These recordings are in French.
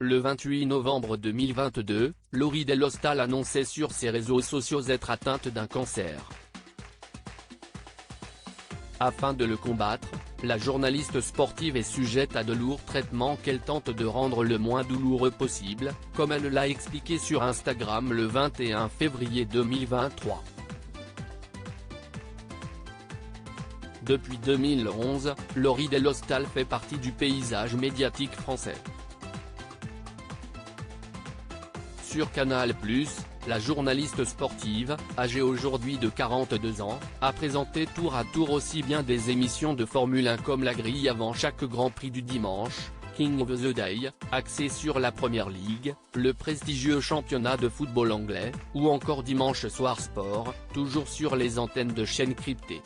Le 28 novembre 2022, Laurie Delhostal annonçait sur ses réseaux sociaux être atteinte d'un cancer. Afin de le combattre, la journaliste sportive est sujette à de lourds traitements qu'elle tente de rendre le moins douloureux possible, comme elle l'a expliqué sur Instagram le 21 février 2023. Depuis 2011, Laurie Delhostal fait partie du paysage médiatique français. Sur Canal+, la journaliste sportive, âgée aujourd'hui de 42 ans, a présenté tour à tour aussi bien des émissions de Formule 1 comme la grille avant chaque Grand Prix du dimanche, King of the Day, axé sur la Premier League, le prestigieux championnat de football anglais, ou encore Dimanche Soir Sport, toujours sur les antennes de chaînes cryptées.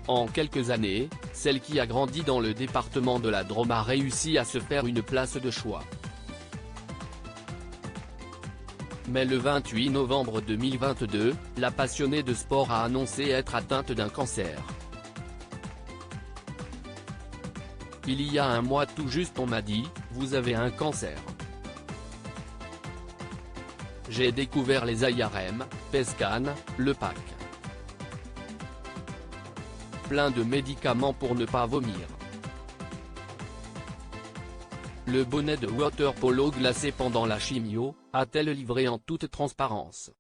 En quelques années, celle qui a grandi dans le département de la Drôme a réussi à se faire une place de choix. Mais le 28 novembre 2022, la passionnée de sport a annoncé être atteinte d'un cancer. Il y a un mois tout juste on m'a dit, vous avez un cancer. J'ai découvert les ARM, PET-scan, le PAC. Plein de médicaments pour ne pas vomir. Le bonnet de water polo glacé pendant la chimio, a-t-elle livré en toute transparence.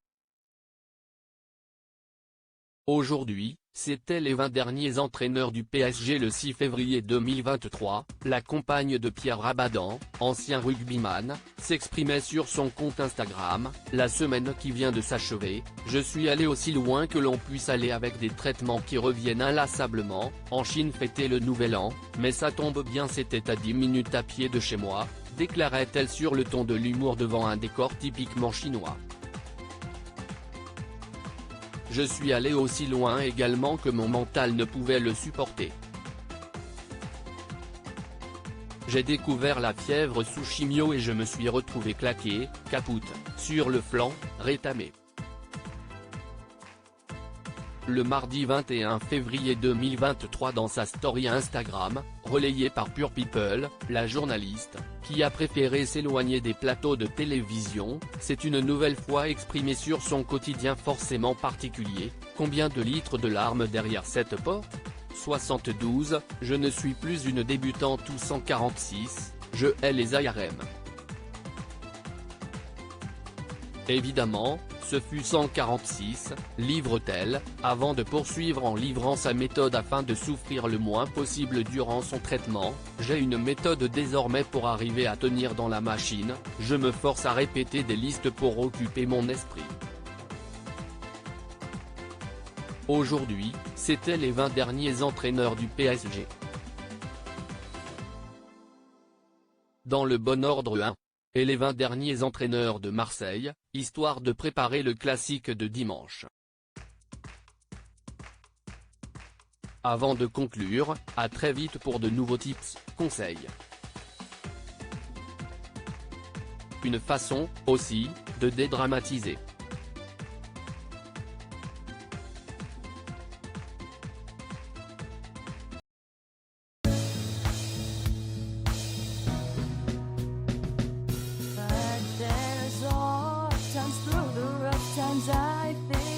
Aujourd'hui, c'était les 20 derniers entraîneurs du PSG le 6 février 2023, la compagne de Pierre Rabadan, ancien rugbyman, s'exprimait sur son compte Instagram, la semaine qui vient de s'achever, je suis allé aussi loin que l'on puisse aller avec des traitements qui reviennent inlassablement, en Chine fêter le nouvel an, mais ça tombe bien c'était à 10 minutes à pied de chez moi, déclarait-elle sur le ton de l'humour devant un décor typiquement chinois. Je suis allé aussi loin également que mon mental ne pouvait le supporter. J'ai découvert la fièvre sous chimio et je me suis retrouvé claqué, capoute, sur le flanc, rétamé. Le mardi 21 février 2023 dans sa story Instagram, relayée par Pure People, la journaliste, qui a préféré s'éloigner des plateaux de télévision, s'est une nouvelle fois exprimée sur son quotidien forcément particulier. Combien de litres de larmes derrière cette porte ? 72, je ne suis plus une débutante ou 146, je hais les ARM. Évidemment, ce fut 146, livre-t-elle, avant de poursuivre en livrant sa méthode afin de souffrir le moins possible durant son traitement. J'ai une méthode désormais pour arriver à tenir dans la machine, je me force à répéter des listes pour occuper mon esprit. Aujourd'hui, c'était les 20 derniers entraîneurs du PSG. Dans le bon ordre 1. Et les 20 derniers entraîneurs de Marseille, histoire de préparer le classique de dimanche. Avant de conclure, à très vite pour de nouveaux tips, conseils. Une façon, aussi, de dédramatiser. Times through the rough times I think